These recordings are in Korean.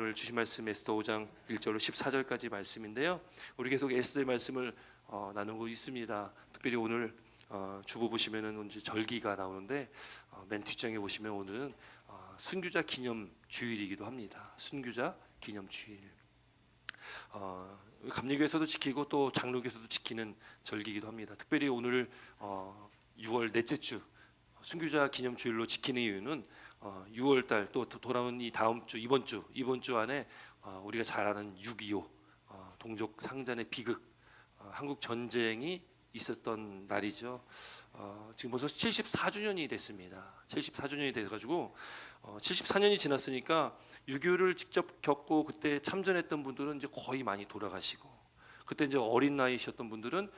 오늘 주신 말씀 에스더 5장 1절로 14절까지 말씀인데요. 우리 계속 에스더의 말씀을 나누고 있습니다. 특별히 오늘 주보 보시면은 이제 절기가 나오는데 맨 뒷장에 보시면 오늘은 순교자 기념 주일이기도 합니다. 순교자 기념 주일. 감리교에서도 지키고 또 장로교에서도 지키는 절기이기도 합니다. 특별히 오늘 6월 넷째 주 순교자 기념 주일로 지키는 이유는 6월 달 또 돌아오는 이 다음 주 이번 주 안에 우리가 잘 아는 6.25 동족 상잔의 비극 한국 전쟁이 있었던 날이죠. 지금 벌써 74주년이 됐습니다. 74주년이 돼가지고 74년이 지났으니까 6.25를 직접 겪고 그때 참전했던 분들은 이제 거의 많이 돌아가시고, 그때 이제 어린 나이셨던 분들은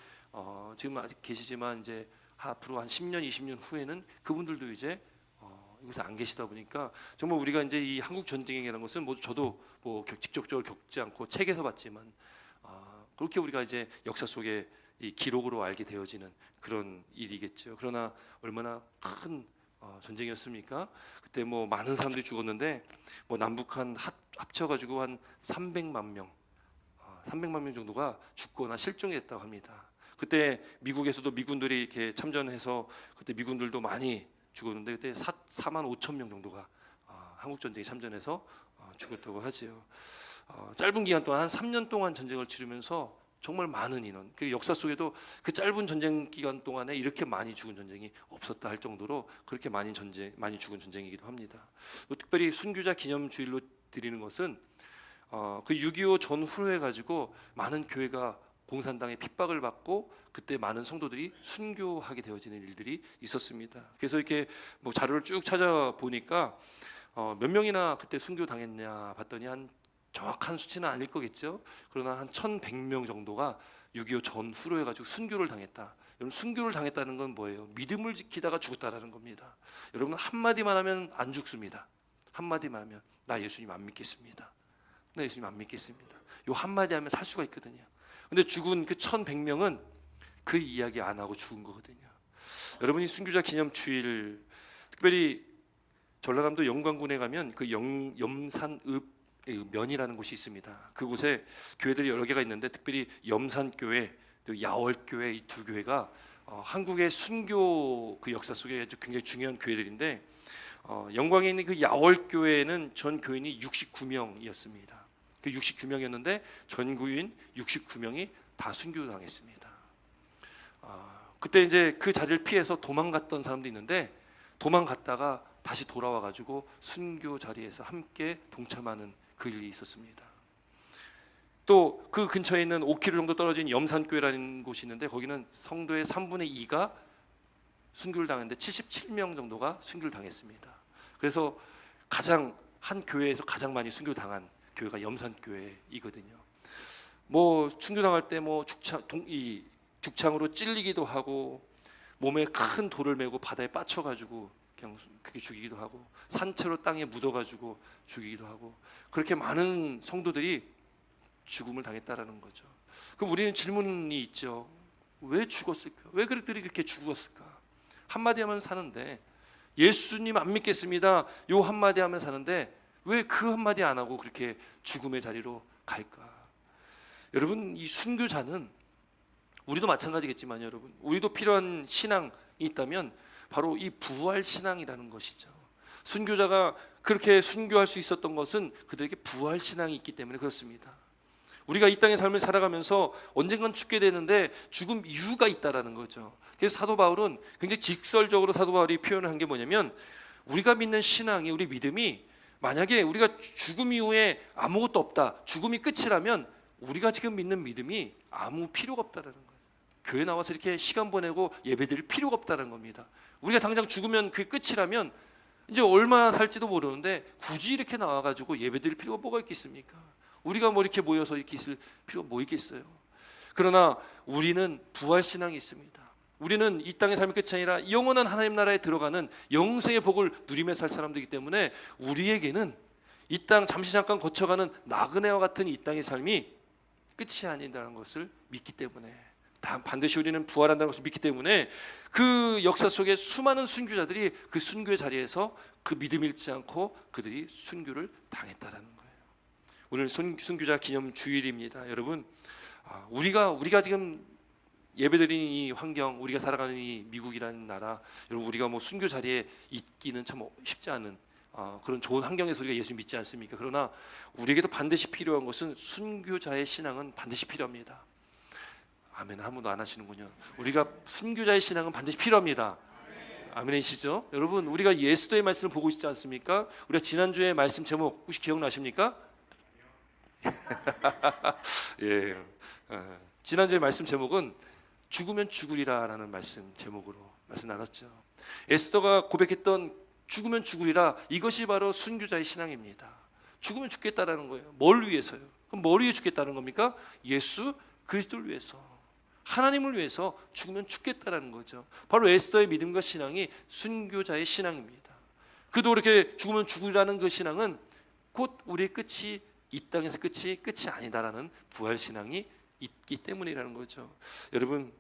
지금 아직 계시지만 이제 앞으로 한 10년, 20년 후에는 그분들도 이제 이곳에 안 계시다 보니까 정말 우리가 이제 이 한국 전쟁이라는 것은 저도 직접적으로 겪지 않고 책에서 봤지만 그렇게 우리가 이제 역사 속에 이 기록으로 알게 되어지는 그런 일이겠죠. 그러나 얼마나 큰 전쟁이었습니까? 그때 많은 사람들이 죽었는데 남북한 합쳐가지고 한 300만 명 정도가 죽거나 실종했다고 합니다. 그때 미국에서도 미군들이 이렇게 참전해서 그때 미군들도 많이 죽었는데 그때 4만 5천 명 정도가 한국 전쟁에 참전해서 죽었다고 하지요. 짧은 기간 동안 한 3년 동안 전쟁을 치르면서 정말 많은 인원, 그 역사 속에도 그 짧은 전쟁 기간 동안에 이렇게 많이 죽은 전쟁이 없었다 할 정도로 그렇게 많이 죽은 전쟁이기도 합니다. 또 특별히 순교자 기념주일로 드리는 것은 그 6.25 전후로 해가지고 많은 교회가 공산당의 핍박을 받고 그때 많은 성도들이 순교하게 되어지는 일들이 있었습니다. 그래서 이렇게 자료를 쭉 찾아보니까 몇 명이나 그때 순교 당했냐 봤더니 한 정확한 수치는 아닐 거겠죠. 그러나 한 1,100명 정도가 6.25 전후로 해가지고 순교를 당했다. 여러분, 순교를 당했다는 건 뭐예요? 믿음을 지키다가 죽었다라는 겁니다. 여러분, 한마디만 하면 안 죽습니다. 한마디만 하면 나 예수님 안 믿겠습니다. 나 예수님 안 믿겠습니다. 요 한마디 하면 살 수가 있거든요. 근데 죽은 그 1,100명은 그 이야기 안 하고 죽은 거거든요. 여러분이 순교자 기념 주일, 특별히 전라남도 영광군에 가면 그 염산읍 면이라는 곳이 있습니다. 그곳에 교회들이 여러 개가 있는데 특별히 염산교회, 또 야월교회, 이 두 교회가 한국의 순교 그 역사 속에 굉장히 중요한 교회들인데 영광에 있는 그 야월교회는 전 교인이 69명이었습니다. 그 69명이었는데 전 교인 69명이 다 순교당했습니다. 그때 이제 그 자리를 피해서 도망갔던 사람도 있는데 도망갔다가 다시 돌아와가지고 순교 자리에서 함께 동참하는 그 일이 있었습니다. 또 그 근처에 있는 5km 정도 떨어진 염산교회라는 곳이 있는데 거기는 성도의 3분의 2가 순교를 당했는데 77명 정도가 순교를 당했습니다. 그래서 한 교회에서 가장 많이 순교를 당한 교회가 염산교회이거든요. 순교당할 때 죽창으로 찔리기도 하고 몸에 큰 돌을 메고 바다에 빠쳐가지고 그냥 그게 죽이기도 하고 산채로 땅에 묻어가지고 죽이기도 하고 그렇게 많은 성도들이 죽음을 당했다라는 거죠. 그럼 우리는 질문이 있죠. 왜 죽었을까? 왜 그들이 그렇게 죽었을까? 한마디 하면 사는데 예수님 안 믿겠습니다. 요 한마디 하면 사는데 왜 그 한마디 안 하고 그렇게 죽음의 자리로 갈까? 여러분, 이 순교자는 우리도 마찬가지겠지만 여러분, 우리도 필요한 신앙이 있다면 바로 이 부활 신앙이라는 것이죠. 순교자가 그렇게 순교할 수 있었던 것은 그들에게 부활 신앙이 있기 때문에 그렇습니다. 우리가 이 땅의 삶을 살아가면서 언젠간 죽게 되는데 죽음 이유가 있다라는 거죠. 그래서 사도 바울은 굉장히 직설적으로 사도 바울이 표현을 한 게 뭐냐면 우리가 믿는 신앙이, 우리 믿음이 만약에 우리가 죽음 이후에 아무것도 없다, 죽음이 끝이라면 우리가 지금 믿는 믿음이 아무 필요가 없다라는 거예요. 교회 나와서 이렇게 시간 보내고 예배드릴 필요가 없다는 겁니다. 우리가 당장 죽으면 그게 끝이라면 이제 얼마나 살지도 모르는데 굳이 이렇게 나와가지고 예배드릴 필요가 뭐가 있겠습니까? 우리가 이렇게 모여서 이렇게 있을 필요가 뭐 있겠어요? 그러나 우리는 부활신앙이 있습니다. 우리는 이 땅의 삶의 끝이 아니라 영원한 하나님 나라에 들어가는 영생의 복을 누리며 살 사람들이기 때문에 우리에게는 이 땅 잠시 잠깐 거쳐가는 나그네와 같은 이 땅의 삶이 끝이 아니다라는 것을 믿기 때문에, 반드시 우리는 부활한다는 것을 믿기 때문에 그 역사 속에 수많은 순교자들이 그 순교의 자리에서 그 믿음 잃지 않고 그들이 순교를 당했다라는 거예요. 오늘 순교자 기념 주일입니다. 여러분, 우리가 지금 예배드리는 이 환경, 우리가 살아가는 이 미국이라는 나라, 여러분 우리가 뭐 순교 자리에 있기는 참 쉽지 않은 그런 좋은 환경에서 우리가 예수 믿지 않습니까? 그러나 우리에게도 반드시 필요한 것은 순교자의 신앙은 반드시 필요합니다. 아멘. 아무도 안 하시는군요. 우리가 순교자의 신앙은 반드시 필요합니다. 아멘이시죠? 여러분, 우리가 예수도의 말씀을 보고 있지 않습니까? 우리가 지난주에 말씀 제목 혹시 기억나십니까? 예. 지난주에 말씀 제목은 죽으면 죽으리라라는 말씀 제목으로 말씀 나눴죠. 에스더가 고백했던 죽으면 죽으리라, 이것이 바로 순교자의 신앙입니다. 죽으면 죽겠다라는 거예요. 뭘 위해서요? 그럼 뭘 위해 죽겠다는 겁니까? 예수 그리스도를 위해서, 하나님을 위해서 죽으면 죽겠다라는 거죠. 바로 에스더의 믿음과 신앙이 순교자의 신앙입니다. 그도 이렇게 죽으면 죽으리라는 그 신앙은 곧 우리의 끝이, 이 땅에서 끝이 아니다라는 부활 신앙이 있기 때문이라는 거죠. 여러분,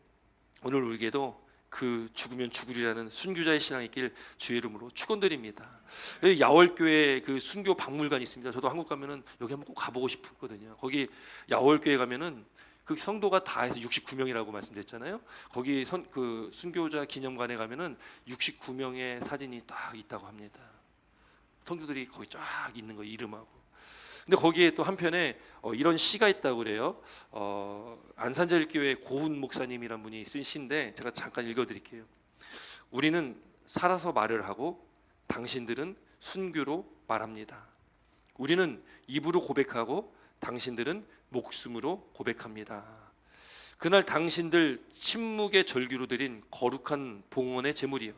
오늘 우리에게도 그 죽으면 죽으리라는 순교자의 신앙이 있길 주의 이름으로 축원드립니다. 야월교회 그 순교 박물관이 있습니다. 저도 한국 가면은 여기 한번 꼭 가보고 싶거든요. 거기 야월교회 가면은 그 성도가 다 해서 69명이라고 말씀드렸잖아요. 거기 그 순교자 기념관에 가면은 69명의 사진이 딱 있다고 합니다. 성도들이 거기 쫙 있는 거, 이름하고. 근데 거기에 또 한편에 이런 시가 있다고 그래요. 안산제일교회 고훈 목사님이란 분이 쓴 시인데 제가 잠깐 읽어드릴게요. 우리는 살아서 말을 하고 당신들은 순교로 말합니다. 우리는 입으로 고백하고 당신들은 목숨으로 고백합니다. 그날 당신들 침묵의 절규로 드린 거룩한 봉헌의 제물이요,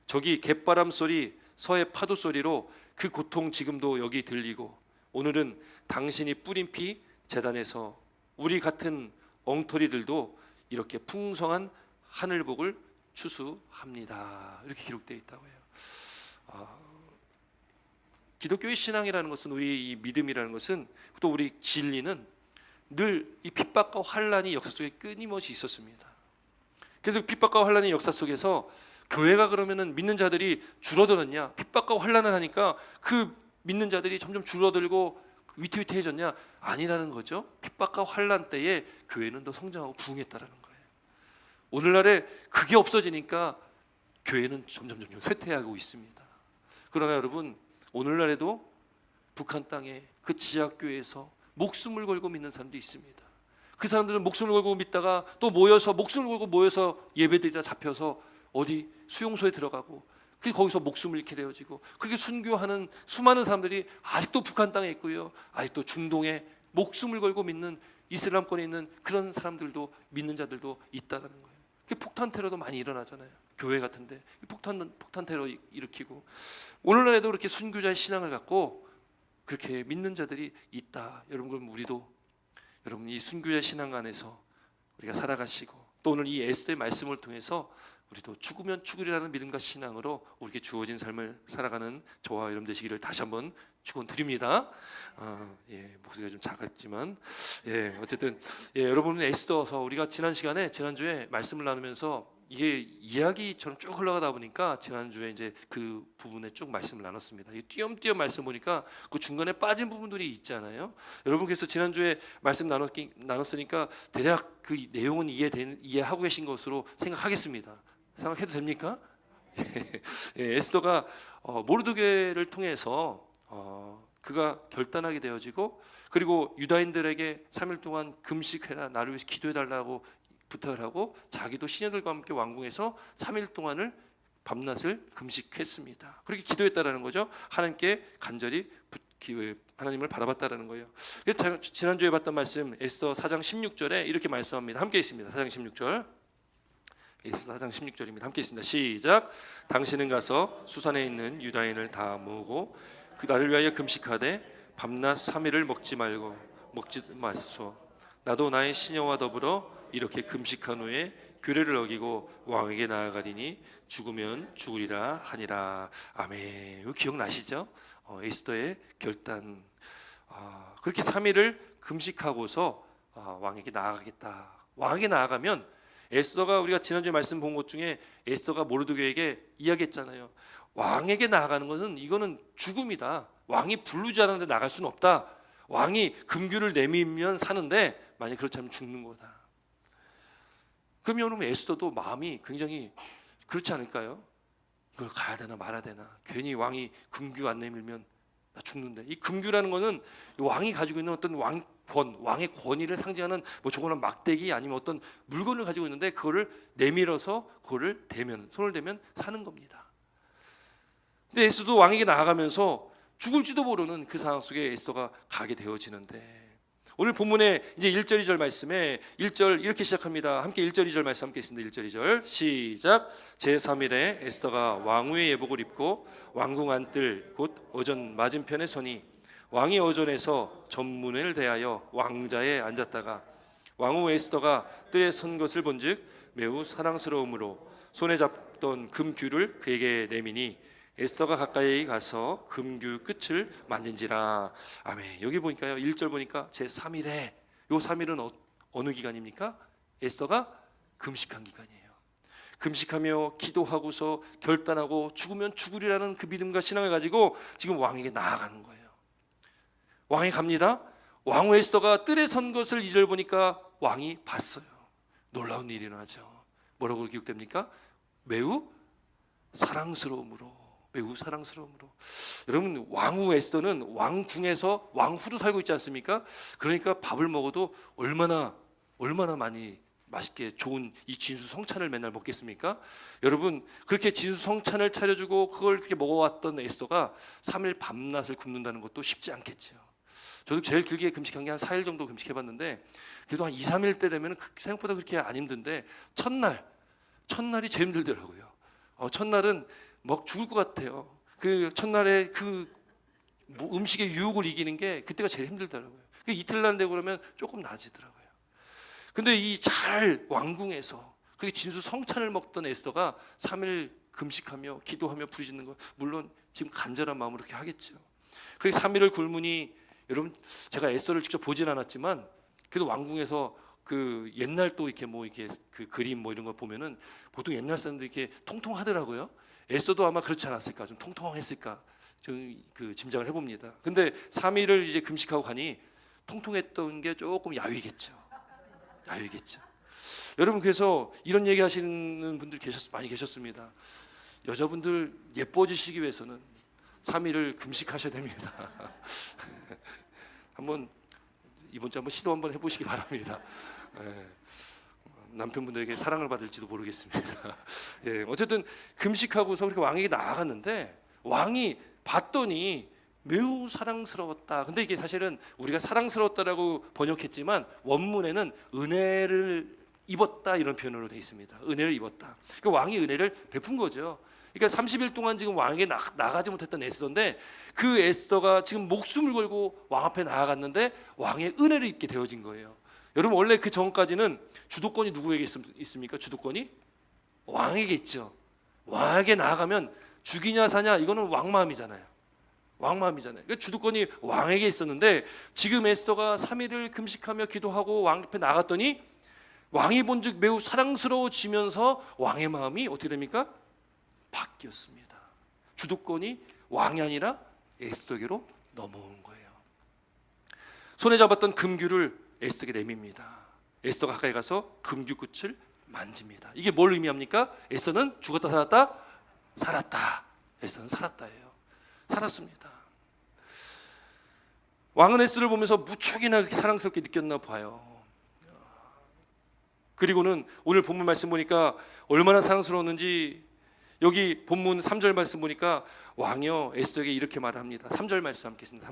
저기 갯바람 소리, 서해 파도 소리로 그 고통 지금도 여기 들리고, 오늘은 당신이 뿌린 피 제단에서 우리 같은 엉터리들도 이렇게 풍성한 하늘복을 추수합니다. 이렇게 기록되어 있다고 해요. 기독교의 신앙이라는 것은, 우리 이 믿음이라는 것은, 또 우리 진리는 늘 이 핍박과 환란이 역사 속에 끊임없이 있었습니다. 그래서 핍박과 환란의 역사 속에서 교회가 그러면은 믿는 자들이 줄어들었냐? 핍박과 환란을 하니까 그 믿는 자들이 점점 줄어들고 위태위태해졌냐? 아니라는 거죠. 핍박과 환란 때에 교회는 더 성장하고 부흥했다라는 거예요. 오늘날에 그게 없어지니까 교회는 점점 쇠퇴하고 있습니다. 그러나 여러분, 오늘날에도 북한 땅에 그 지하교회에서 목숨을 걸고 믿는 사람도 있습니다. 그 사람들은 목숨을 걸고 믿다가 또 모여서, 목숨을 걸고 모여서 예배드리다 잡혀서 어디 수용소에 들어가고, 거기서 목숨을 잃게 되어지고, 그렇게 순교하는 수많은 사람들이 아직도 북한 땅에 있고요, 아직도 중동에 목숨을 걸고 믿는, 이슬람권에 있는 그런 사람들도, 믿는 자들도 있다는 거예요. 폭탄 테러도 많이 일어나잖아요. 교회 같은데 폭탄 테러 일으키고, 오늘날에도 그렇게 순교자의 신앙을 갖고 그렇게 믿는 자들이 있다. 여러분, 그럼 우리도, 여러분, 이 순교자의 신앙 안에서 우리가 살아가시고, 또 오늘 이 에스더의 말씀을 통해서 우리도 죽으면 죽으리라는 믿음과 신앙으로 우리에게 주어진 삶을 살아가는 저와 여러분 되시기를 다시 한번 축원드립니다. 목소리가 좀 작았지만, 어쨌든 여러분은 에스더서, 우리가 지난주에 말씀을 나누면서 이게 이야기처럼 쭉 흘러가다 보니까 지난주에 이제 그 부분에 쭉 말씀을 나눴습니다. 띄엄띄엄 말씀 보니까 그 중간에 빠진 부분들이 있잖아요. 여러분, 그래서 지난주에 말씀 나눴으니까 대략 그 내용은 이해하고 계신 것으로 생각하겠습니다. 생각해도 됩니까? 에스더가 모르드게를 통해서 그가 결단하게 되어지고, 그리고 유다인들에게 3일 동안 금식해라, 나를 위해서 기도해달라고 부탁을 하고, 자기도 시녀들과 함께 왕궁에서 3일 동안을 밤낮을 금식했습니다. 그렇게 기도했다라는 거죠. 하나님께 간절히 하나님을 바라봤다라는 거예요. 지난주에 봤던 말씀, 에스더 4장 16절에 이렇게 말씀합니다. 함께 있습니다. 4장 16절. 에스더 4장 16절입니다. 함께 있습니다. 시작. 당신은 가서 수산에 있는 유다인을 다 모으고 그 나를 위하여 금식하되 밤낮 3일을 먹지 마소서. 나도 나의 시녀와 더불어 이렇게 금식한 후에 규례를 어기고 왕에게 나아가리니 죽으면 죽으리라 하니라. 아멘. 이거 기억나시죠? 에스더의 결단. 그렇게 3일을 금식하고서 왕에게 나아가겠다. 왕에게 나아가면, 에스더가, 우리가 지난주에 말씀 본 것 중에 에스더가 모르드게에게 이야기했잖아요. 왕에게 나아가는 것은, 이거는 죽음이다. 왕이 부르지 않았는데 나갈 수는 없다. 왕이 금규를 내밀면 사는데 만약 그렇지 않으면 죽는 거다. 그럼 여러분 에스더도 마음이 굉장히 그렇지 않을까요? 이걸 가야 되나 말아야 되나. 괜히 왕이 금규 안 내밀면 나 죽는데. 이 금규라는 거는 왕이 가지고 있는 어떤 왕의 권위를 상징하는 뭐 저거는 막대기 아니면 어떤 물건을 가지고 있는데 그거를 내밀어서 그거를 대면 손을 대면 사는 겁니다. 근데 에스더도 왕에게 나아가면서 죽을지도 모르는 그 상황 속에 에스더가 가게 되어지는데 오늘 본문의 이제 1절 2절 말씀에 1절 이렇게 시작합니다. 함께 1절 2절 말씀 함께 있습니다. 1절 2절 시작. 제3일에 에스더가 왕후의 예복을 입고 왕궁 안뜰 곧 어전 맞은편에 서니 왕이 어전에서 전문을 대하여 왕자에 앉았다가 왕후 에스더가 뜰에 선 것을 본즉 매우 사랑스러움으로 손에 잡던 금규를 그에게 내미니 에스더가 가까이 가서 금규 끝을 만진지라. 아멘. 여기 보니까요 1절 보니까 제3일에 요 3일은 어느 기간입니까? 에스더가 금식한 기간이에요. 금식하며 기도하고서 결단하고 죽으면 죽으리라는 그 믿음과 신앙을 가지고 지금 왕에게 나아가는 거예요. 왕이 갑니다. 왕후 에스더가 뜰에 선 것을 2절 보니까 왕이 봤어요. 놀라운 일이 일어나죠. 뭐라고 기록됩니까? 매우 사랑스러움으로. 매우 사랑스러움으로. 여러분 왕후 에스더는 왕궁에서 왕후로 살고 있지 않습니까? 그러니까 밥을 먹어도 얼마나 많이 맛있게 좋은 이 진수성찬을 맨날 먹겠습니까? 여러분 그렇게 진수성찬을 차려주고 그걸 그렇게 먹어왔던 에스더가 3일 밤낮을 굶는다는 것도 쉽지 않겠죠. 저도 제일 길게 금식한 게 한 4일 정도 금식해봤는데 그래도 한 2, 3일 때 되면 생각보다 그렇게 안 힘든데 첫날이 제일 힘들더라고요. 첫날은 막 죽을 것 같아요. 그 첫날에 그 음식의 유혹을 이기는 게 그때가 제일 힘들더라고요. 이틀날 되고 그러면 조금 나아지더라고요. 근데 이 잘 왕궁에서 그게 진수 성찬을 먹던 에스더가 3일 금식하며 기도하며 부르짖는 거 물론 지금 간절한 마음으로 그렇게 하겠죠. 그래서 3일을 굶으니 여러분 제가 에스더를 직접 보진 않았지만 그래도 왕궁에서 그 옛날 또 이렇게 뭐 이렇게 그 그림 뭐 이런 거 보면은 보통 옛날 사람들이 이렇게 통통하더라고요. 에스더도 아마 그렇지 않았을까, 좀 통통했을까, 좀 그 짐작을 해봅니다. 근데 3일을 이제 금식하고 가니 통통했던 게 조금 야위겠죠. 여러분 그래서 이런 얘기하시는 분들 많이 계셨습니다. 여자분들 예뻐지시기 위해서는 3일을 금식하셔야 됩니다. 이번 주 한번 시도 한번 해보시기 바랍니다. 남편분들에게 사랑을 받을지도 모르겠습니다. 예, 어쨌든 금식하고서 그렇게 왕에게 나아갔는데 왕이 봤더니 매우 사랑스러웠다. 근데 이게 사실은 우리가 사랑스러웠다라고 번역했지만 원문에는 은혜를 입었다 이런 표현으로 되어 있습니다. 은혜를 입었다. 그 왕이 은혜를 베푼 거죠. 그러니까 30일 동안 지금 왕에게 나가지 못했던 에스더인데 그 에스더가 지금 목숨을 걸고 왕 앞에 나아갔는데 왕의 은혜를 입게 되어진 거예요. 여러분 원래 그 전까지는 주도권이 누구에게 있습니까? 주도권이 왕에게 있죠. 왕에게 나아가면 죽이냐 사냐 이거는 왕 마음이잖아요. 그러니까 주도권이 왕에게 있었는데 지금 에스더가 3일을 금식하며 기도하고 왕 앞에 나갔더니 왕이 본즉 매우 사랑스러워지면서 왕의 마음이 어떻게 됩니까? 바뀌었습니다. 주도권이 왕이 아니라 에스더에게로 넘어온 거예요. 손에 잡았던 금규를 에스더에게 내밉니다. 에스더가 가까이 가서 금규 끝을 만집니다. 이게 뭘 의미합니까? 에스더는 죽었다 살았다? 살았다. 에스더는 살았다예요. 살았습니다. 왕은 에스더를 보면서 무척이나 그렇게 사랑스럽게 느꼈나 봐요. 그리고는 오늘 본문 말씀 보니까 얼마나 사랑스러웠는지 여기 본문 3절 말씀 보니까 왕이요 에스더에게 이렇게 말을 합니다. 3절 말씀 함께 있습니다.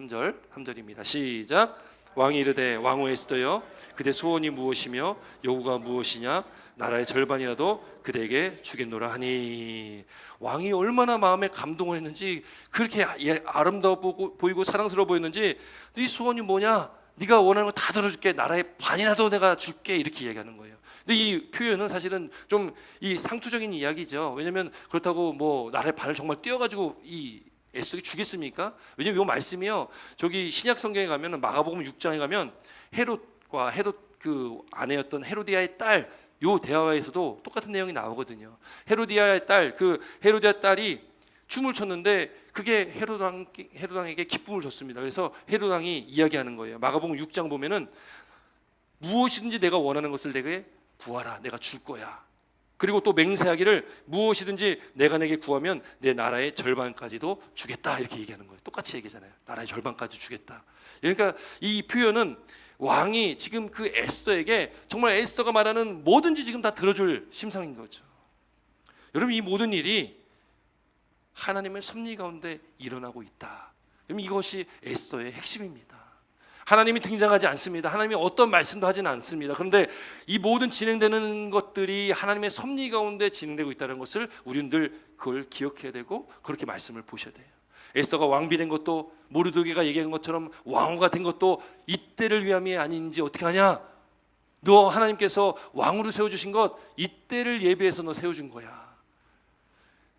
3절입니다. 시작. 왕이 이르되 왕후 에스더여 그대 소원이 무엇이며 요구가 무엇이냐 나라의 절반이라도 그대에게 주겠노라 하니. 왕이 얼마나 마음에 감동을 했는지 그렇게 아름다워 보이고 사랑스러워 보였는지 네 소원이 뭐냐 네가 원하는 거 다 들어줄게 나라의 반이라도 내가 줄게 이렇게 얘기하는 거예요. 근데 이 표현은 사실은 좀 이 상투적인 이야기죠. 왜냐하면 그렇다고 뭐 나라의 반을 정말 띄어가지고 이 에스더에게 주겠습니까? 왜냐면 이 말씀이요. 저기 신약 성경에 가면 마가복음 6장에 가면 헤롯과 헤롯 그 아내였던 헤로디아의 딸 요 대화에서도 똑같은 내용이 나오거든요. 헤로디아의 딸 그 헤로디아 딸이 춤을 췄는데 그게 헤롯왕에게 기쁨을 줬습니다. 그래서 헤롯왕이 이야기하는 거예요. 마가복음 6장 보면은 무엇이든지 내가 원하는 것을 내게 구하라, 내가 줄 거야. 그리고 또 맹세하기를 무엇이든지 내가 내게 구하면 내 나라의 절반까지도 주겠다, 이렇게 얘기하는 거예요. 똑같이 얘기잖아요. 나라의 절반까지 주겠다. 그러니까 이 표현은 왕이 지금 그 에스더에게 정말 에스더가 말하는 뭐든지 지금 다 들어줄 심상인 거죠. 여러분, 이 모든 일이 하나님의 섭리 가운데 일어나고 있다. 여러분, 이것이 에스더의 핵심입니다. 하나님이 등장하지 않습니다. 하나님이 어떤 말씀도 하지는 않습니다. 그런데 이 모든 진행되는 것들이 하나님의 섭리 가운데 진행되고 있다는 것을 우리는 늘 그걸 기억해야 되고 그렇게 말씀을 보셔야 돼요. 에스더가 왕비 된 것도 모르드게가 얘기한 것처럼 왕후가 된 것도 이때를 위함이 아닌지 어떻게 하냐? 너 하나님께서 왕으로 세워주신 것 이때를 예비해서 너 세워준 거야.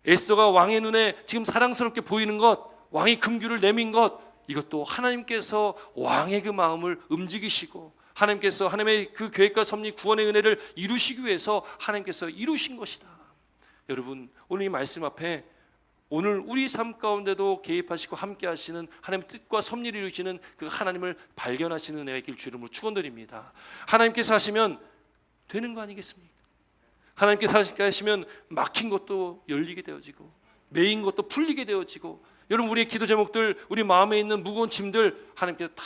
에스더가 왕의 눈에 지금 사랑스럽게 보이는 것, 왕이 금규를 내민 것, 이것도 하나님께서 왕의 그 마음을 움직이시고 하나님께서 하나님의 그 계획과 섭리 구원의 은혜를 이루시기 위해서 하나님께서 이루신 것이다. 여러분, 오늘 이 말씀 앞에 오늘 우리 삶 가운데도 개입하시고 함께 하시는 하나님의 뜻과 섭리를 이루시는 그 하나님을 발견하시는 은혜가 있길 주 이름으로 축원드립니다. 하나님께서 하시면 되는 거 아니겠습니까? 하나님께서 하시면 막힌 것도 열리게 되어지고 매인 것도 풀리게 되어지고, 여러분, 우리의 기도 제목들, 우리 마음에 있는 무거운 짐들 하나님께서 다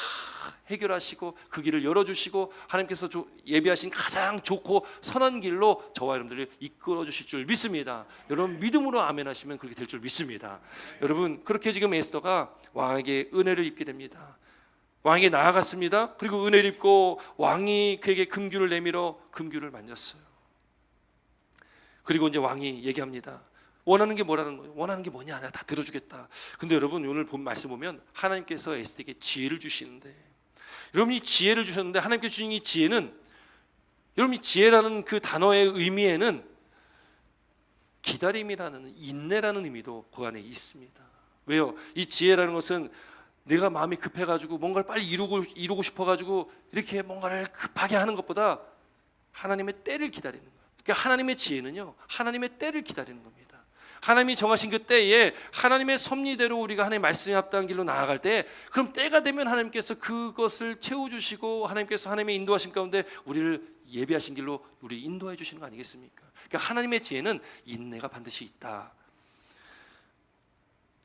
해결하시고 그 길을 열어주시고 하나님께서 예비하신 가장 좋고 선한 길로 저와 여러분들을 이끌어 주실 줄 믿습니다. 여러분, 믿음으로 아멘 하시면 그렇게 될 줄 믿습니다. 여러분, 그렇게 지금 에스더가 왕에게 은혜를 입게 됩니다. 왕에게 나아갔습니다. 그리고 은혜를 입고 왕이 그에게 금규를 내밀어 금규를 만졌어요. 그리고 이제 왕이 얘기합니다. 원하는 게 뭐라는 거예요? 원하는 게 뭐냐? 내가 다 들어주겠다. 근데 여러분, 오늘 본 말씀 보면 하나님께서 에스더에게 지혜를 주시는데, 여러분, 이 지혜를 주셨는데 하나님께서 주신 이 지혜는, 여러분, 이 지혜라는 그 단어의 의미에는 기다림이라는, 인내라는 의미도 그 안에 있습니다. 왜요? 이 지혜라는 것은 내가 마음이 급해가지고 뭔가를 빨리 이루고 싶어가지고 이렇게 뭔가를 급하게 하는 것보다 하나님의 때를 기다리는 거예요. 그러니까 하나님의 지혜는요, 하나님의 때를 기다리는 겁니다. 하나님이 정하신 그 때에 하나님의 섭리대로 우리가 하나님의 말씀에 합당한 길로 나아갈 때, 그럼 때가 되면 하나님께서 그것을 채워주시고 하나님께서 하나님의 인도하심 가운데 우리를 예비하신 길로 우리 인도해 주시는 거 아니겠습니까? 그러니까 하나님의 지혜는 인내가 반드시 있다.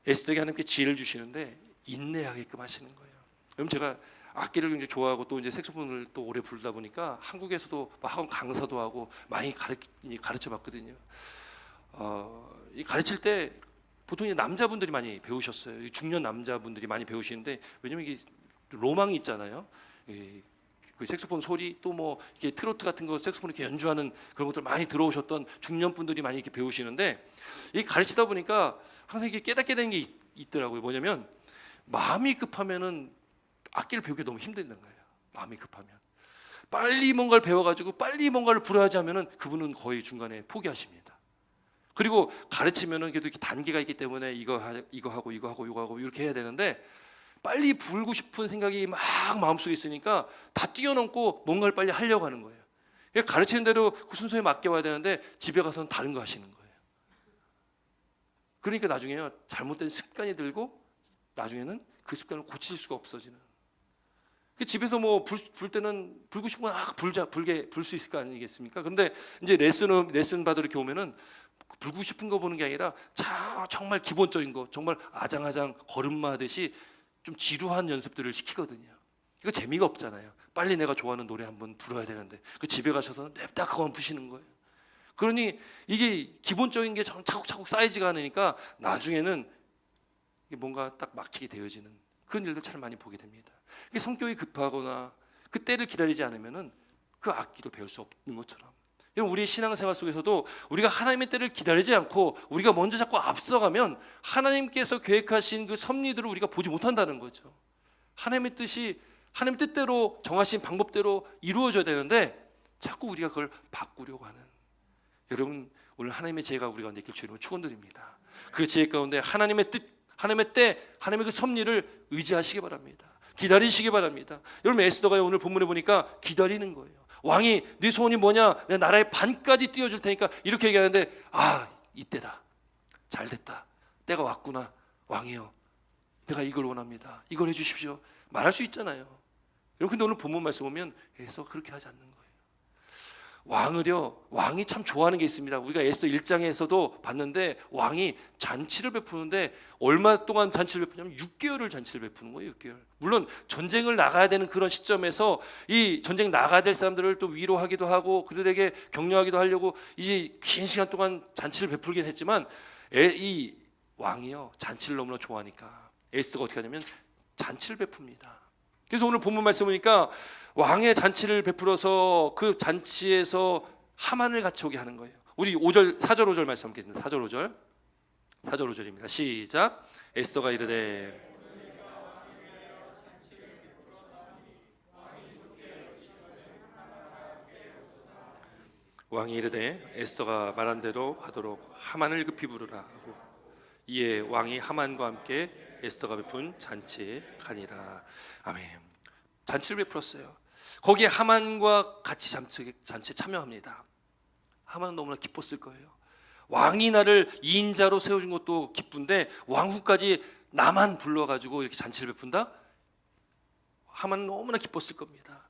에스더에게 하나님께 지혜를 주시는데 인내하게끔 하시는 거예요. 그럼 제가 악기를 굉장히 좋아하고 또 이제 색소폰을 또 오래 부르다 보니까 한국에서도 학원 강사도 하고 많이 가르쳐 봤거든요. 이 가르칠 때 보통 남자분들이 많이 배우셨어요. 중년 남자분들이 많이 배우시는데, 왜냐면 이게 로망이 있잖아요. 그 색소폰 소리, 또 뭐 이렇게 트로트 같은 거 색소폰 이렇게 연주하는 그런 것들 많이 들어오셨던 중년 분들이 많이 이렇게 배우시는데, 이 가르치다 보니까 항상 이렇게 깨닫게 되는 게 있더라고요. 뭐냐면 마음이 급하면은 악기를 배우기 너무 힘든 거예요. 마음이 급하면 빨리 뭔가를 배워가지고 빨리 뭔가를 불어야지 하면은 그분은 거의 중간에 포기하십니다. 그리고 가르치면은 그래도 이렇게 단계가 있기 때문에 이거 하고 이렇게 해야 되는데, 빨리 불고 싶은 생각이 막 마음속에 있으니까 다 뛰어넘고 뭔가를 빨리 하려고 하는 거예요. 가르치는 대로 그 순서에 맞게 와야 되는데 집에 가서는 다른 거 하시는 거예요. 그러니까 나중에는 잘못된 습관이 들고 나중에는 그 습관을 고칠 수가 없어지는. 집에서 뭐 불 때는 불고 싶으면 불 수 있을 거 아니겠습니까? 근데 이제 레슨 받으러 이렇게 오면은 불고 싶은 거 보는 게 아니라 정말 기본적인 거, 정말 아장아장 걸음마 하듯이 좀 지루한 연습들을 시키거든요. 이거 재미가 없잖아요. 빨리 내가 좋아하는 노래 한번 불어야 되는데 그 집에 가셔서 냅다 그거만 푸시는 거예요. 그러니 이게 기본적인 게 차곡차곡 쌓이지가 않으니까 나중에는 뭔가 딱 막히게 되어지는 그런 일들 참 많이 보게 됩니다. 성격이 급하거나 그 때를 기다리지 않으면은 그 악기도 배울 수 없는 것처럼, 우리의 신앙생활 속에서도 우리가 하나님의 때를 기다리지 않고 우리가 먼저 자꾸 앞서가면 하나님께서 계획하신 그 섭리들을 우리가 보지 못한다는 거죠. 하나님의 뜻이 하나님 뜻대로 정하신 방법대로 이루어져야 되는데 자꾸 우리가 그걸 바꾸려고 하는, 여러분, 오늘 하나님의 지혜가 우리 가운데 있길 주님으로 축원드립니다. 그 지혜 가운데 하나님의 뜻, 하나님의 때, 하나님의 그 섭리를 의지하시기 바랍니다. 기다리시기 바랍니다. 여러분, 에스더가 오늘 본문에 보니까 기다리는 거예요. 왕이 네 소원이 뭐냐? 내 나라의 반까지 띄워줄 테니까 이렇게 얘기하는데, 이때다, 잘됐다, 때가 왔구나. 왕이여, 내가 이걸 원합니다. 이걸 해주십시오. 말할 수 있잖아요. 여러분, 근데 오늘 본문 말씀 보면 에스더가 그렇게 하지 않는 거예요. 왕이 참 좋아하는 게 있습니다. 우리가 에스더 1장에서도 봤는데 왕이 잔치를 베푸는데 얼마 동안 잔치를 베푸냐면 6개월을 잔치를 베푸는 거예요. 6개월. 물론 전쟁을 나가야 되는 그런 시점에서 이 전쟁 나가야 될 사람들을 또 위로하기도 하고 그들에게 격려하기도 하려고 이제 긴 시간 동안 잔치를 베풀긴 했지만 이 왕이요, 잔치를 너무나 좋아하니까 에스더가 어떻게 하냐면 잔치를 베풉니다. 그래서 오늘 본문 말씀 보니까 왕의 잔치를 베풀어서 그 잔치에서 하만을 같이 오게 하는 거예요. 우리 4절 5절 말씀 함께입니다. 4절 5절입니다. 시작. 에스더가 이르되 왕이 이르되 에스더가 말한 대로 하도록 하만을 급히 부르라 하고 이에 왕이 하만과 함께 에스더가 베푼 잔치에 가니라. 아멘. 잔치를 베풀었어요. 거기에 하만과 같이 잔치에 참여합니다. 하만은 너무나 기뻤을 거예요. 왕이 나를 2인자로 세워준 것도 기쁜데 왕후까지 나만 불러가지고 이렇게 잔치를 베푼다? 하만은 너무나 기뻤을 겁니다.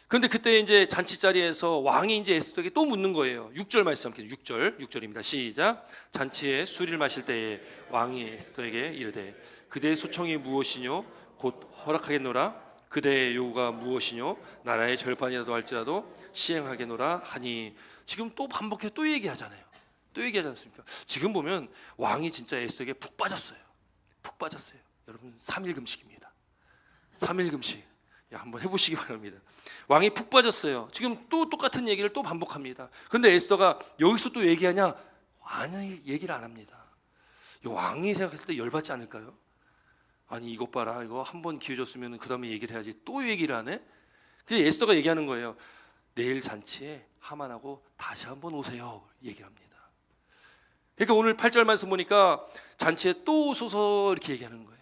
그런데 그때 이제 잔치 자리에서 왕이 이제 에스더에게 또 묻는 거예요. 6절 말씀 함께 6절입니다. 시작. 잔치에 술을 마실 때에 왕이 에스더에게 이르되 그대의 소청이 무엇이뇨? 곧 하겠노라. 그대의 요구가 무엇이뇨? 나라의 절반이라도 할지라도 시행하겠노라 하니. 지금 또 반복해 또 얘기하잖아요. 또 얘기하지 않습니까? 지금 보면 왕이 진짜 에스더에게 푹 빠졌어요. 여러분 3일 금식입니다. 3일 금식. 한번 해보시기 바랍니다. 왕이 푹 빠졌어요. 지금 또 똑같은 얘기를 또 반복합니다. 그런데 에스더가 여기서 또 얘기하냐? 아니, 얘기를 안 합니다. 이 왕이 생각했을 때 열받지 않을까요? 아니, 이것 봐라, 이거 한번 기회 줬으면 그 다음에 얘기를 해야지 또 얘기를 하네? 그래서 에스더가 얘기하는 거예요. 내일 잔치에 하만하고 다시 한번 오세요, 얘기를 합니다. 그러니까 오늘 8절 말씀 보니까 잔치에 또 오소서 이렇게 얘기하는 거예요.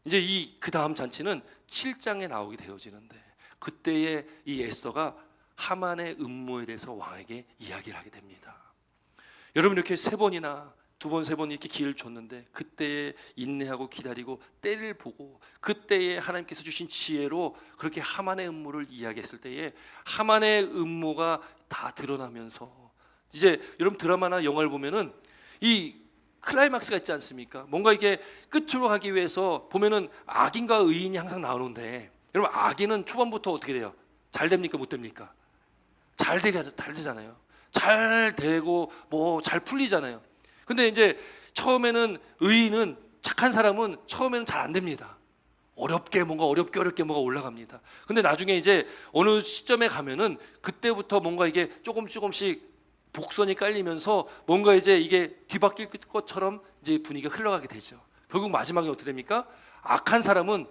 이제 그 다음 잔치는 7장에 나오게 되어지는데 그때에 이 에스더가 하만의 음모에 대해서 왕에게 이야기를 하게 됩니다. 여러분, 이렇게 3번이나 2번, 3번 이렇게 기회를 줬는데 그때에 인내하고 기다리고 때를 보고 그때에 하나님께서 주신 지혜로 그렇게 하만의 음모를 이야기했을 때에 하만의 음모가 다 드러나면서 이제 여러분 드라마나 영화를 보면은 이 클라이막스가 있지 않습니까? 뭔가 이게 끝으로 가기 위해서 보면은 악인과 의인이 항상 나오는데 여러분, 악인은 초반부터 어떻게 돼요? 잘 됩니까? 못 됩니까? 잘 되잖아요. 잘 되고 뭐 잘 풀리잖아요. 근데 이제 처음에는 의인은, 착한 사람은 처음에는 잘 안 됩니다. 어렵게 뭐가 올라갑니다. 근데 나중에 이제 어느 시점에 가면은 그때부터 뭔가 이게 조금씩 복선이 깔리면서 뭔가 이제 이게 뒤바뀔 것처럼 이제 분위기가 흘러가게 되죠. 결국 마지막에 어떻게 됩니까? 악한 사람은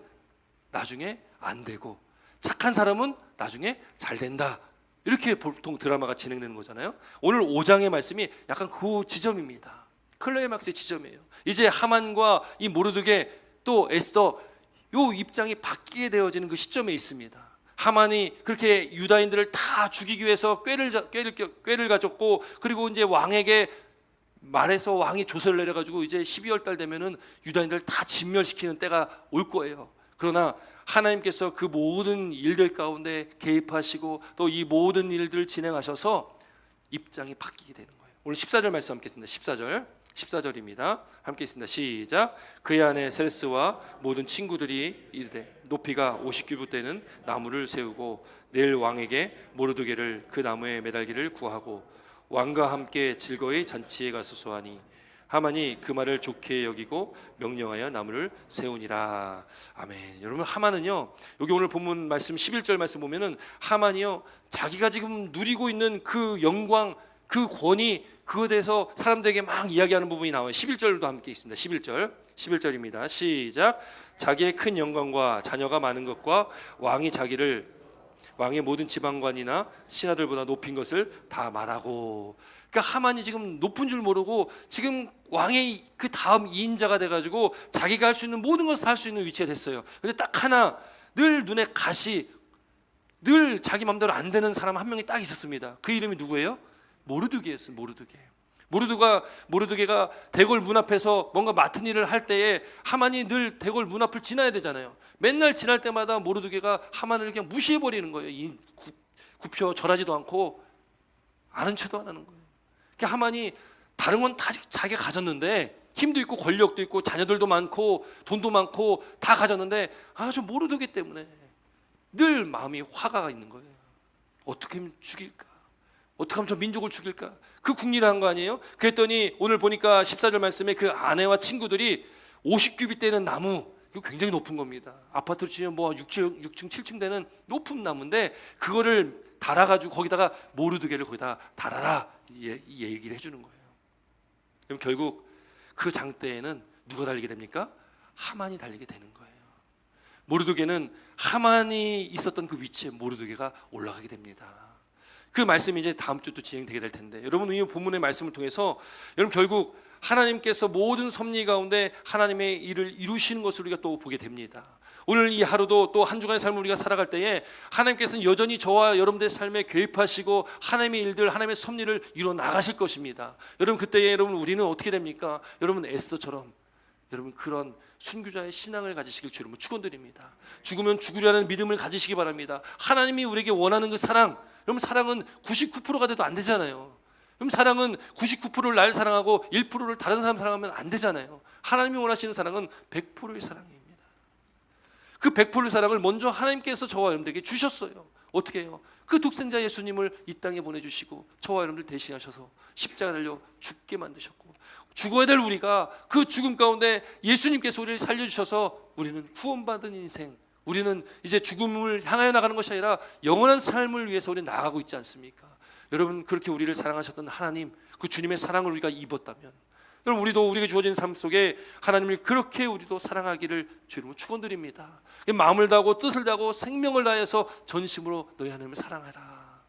나중에 안 되고 착한 사람은 나중에 잘 된다. 이렇게 보통 드라마가 진행되는 거잖아요. 오늘 5장의 말씀이 약간 그 지점입니다. 클라이막스의 지점이에요. 이제 하만과 이 모르드게 또 에스더 요 입장이 바뀌게 되어지는 그 시점에 있습니다. 하만이 그렇게 유다인들을 다 죽이기 위해서 꾀를 가졌고 그리고 이제 왕에게 말해서 왕이 조서를 내려가지고 이제 12월 달 되면은 유다인들 다 진멸시키는 때가 올 거예요. 그러나 하나님께서 그 모든 일들 가운데 개입하시고 또 이 모든 일들을 진행하셔서 입장이 바뀌게 되는 거예요. 오늘 14절 말씀 함께 있습니다. 14절입니다. 함께 있습니다. 시작. 그의 아내 세레스와 모든 친구들이 이르되 높이가 50규빗 되는 나무를 세우고 내일 왕에게 모르드게를 그 나무에 매달기를 구하고 왕과 함께 즐거이 잔치에 가소서 하니 하만이 그 말을 좋게 여기고 명령하여 나무를 세우니라. 아멘. 여러분, 하만은요, 여기 오늘 본문 말씀 11절 말씀 보면은 하만이요, 자기가 지금 누리고 있는 그 영광, 그 권위, 그거에 대해서 사람들에게 막 이야기하는 부분이 나와요. 11절도 함께 있습니다. 11절입니다. 시작. 자기의 큰 영광과 자녀가 많은 것과 왕의 모든 지방관이나 신하들보다 높인 것을 다 말하고. 그러니까 하만이 지금 높은 줄 모르고 지금 왕의 그 다음 2인자가 돼가지고 자기가 할 수 있는 모든 것을 할 수 있는 위치가 됐어요. 근데 딱 하나, 늘 눈에 가시, 늘 자기 마음대로 안 되는 사람 한 명이 딱 있었습니다. 그 이름이 누구예요? 모르드게였어요. 모르드게가 대궐 문 앞에서 뭔가 맡은 일을 할 때에 하만이 늘 대궐 문 앞을 지나야 되잖아요. 맨날 지날 때마다 모르드게가 하만을 그냥 무시해 버리는 거예요. 굽혀 절하지도 않고 아는 척도 안 하는 거예요. 그러니까 하만이 다른 건 다 자기가 가졌는데, 힘도 있고 권력도 있고 자녀들도 많고 돈도 많고 다 가졌는데, 저 모르드게 때문에 늘 마음이 화가 있는 거예요. 어떻게 하면 죽일까? 어떻게 하면 저 민족을 죽일까? 그 궁리를 거 아니에요? 그랬더니 오늘 보니까 14절 말씀에 그 아내와 친구들이 50규빗 되는 나무, 이거 굉장히 높은 겁니다. 아파트로 치면 뭐 6층, 7층 되는 높은 나무인데 그거를 달아가지고 거기다가 모르드게를 거기다 달아라, 이 얘기를 해주는 거예요. 그럼 결국 그 장대에는 누가 달리게 됩니까? 하만이 달리게 되는 거예요. 모르드게는 하만이 있었던 그 위치에 모르드게가 올라가게 됩니다. 그 말씀이 이제 다음 주 또 진행되게 될 텐데, 여러분 이 본문의 말씀을 통해서 여러분 결국 하나님께서 모든 섭리 가운데 하나님의 일을 이루시는 것을 우리가 또 보게 됩니다. 오늘 이 하루도 또 한 주간의 삶을 우리가 살아갈 때에 하나님께서는 여전히 저와 여러분들의 삶에 개입하시고 하나님의 일들, 하나님의 섭리를 이루어 나가실 것입니다. 여러분 그때에 여러분 우리는 어떻게 됩니까? 여러분 에스더처럼 여러분 그런 순교자의 신앙을 가지시길 주로 축원드립니다. 죽으면 죽으려는 믿음을 가지시기 바랍니다. 하나님이 우리에게 원하는 그 사랑, 여러분 사랑은 99%가 돼도 안 되잖아요. 그럼 사랑은 99%를 날 사랑하고 1%를 다른 사람 사랑하면 안 되잖아요. 하나님이 원하시는 사랑은 100%의 사랑입니다. 그 100%의 사랑을 먼저 하나님께서 저와 여러분들에게 주셨어요. 어떻게 해요? 그 독생자 예수님을 이 땅에 보내주시고 저와 여러분들 대신하셔서 십자가 달려 죽게 만드셨고, 죽어야 될 우리가 그 죽음 가운데 예수님께서 우리를 살려주셔서 우리는 구원받은 인생, 우리는 이제 죽음을 향하여 나가는 것이 아니라 영원한 삶을 위해서 우리는 나아가고 있지 않습니까? 여러분 그렇게 우리를 사랑하셨던 하나님, 그 주님의 사랑을 우리가 입었다면, 여러분 우리도 우리에게 주어진 삶 속에 하나님을 그렇게 우리도 사랑하기를 주님으로 축원드립니다. 마음을 다하고 뜻을 다하고 생명을 다해서 전심으로 너희 하나님을 사랑하라.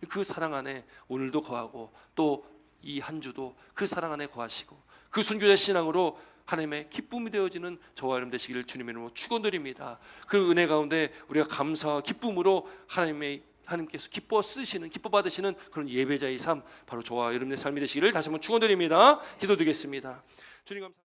그 사랑 안에 오늘도 거하고 또 이 한 주도 그 사랑 안에 거하시고 그 순교자 신앙으로 하나님의 기쁨이 되어지는 저와 여러분 되시기를 주님의 이름으로 축원드립니다. 그 은혜 가운데 우리가 감사와 기쁨으로 하나님께서 기뻐 쓰시는, 기뻐 받으시는 그런 예배자의 삶, 바로 저와 여러분의 삶이 되시기를 다시 한번 축원드립니다. 기도드리겠습니다. 주님 감사합니다.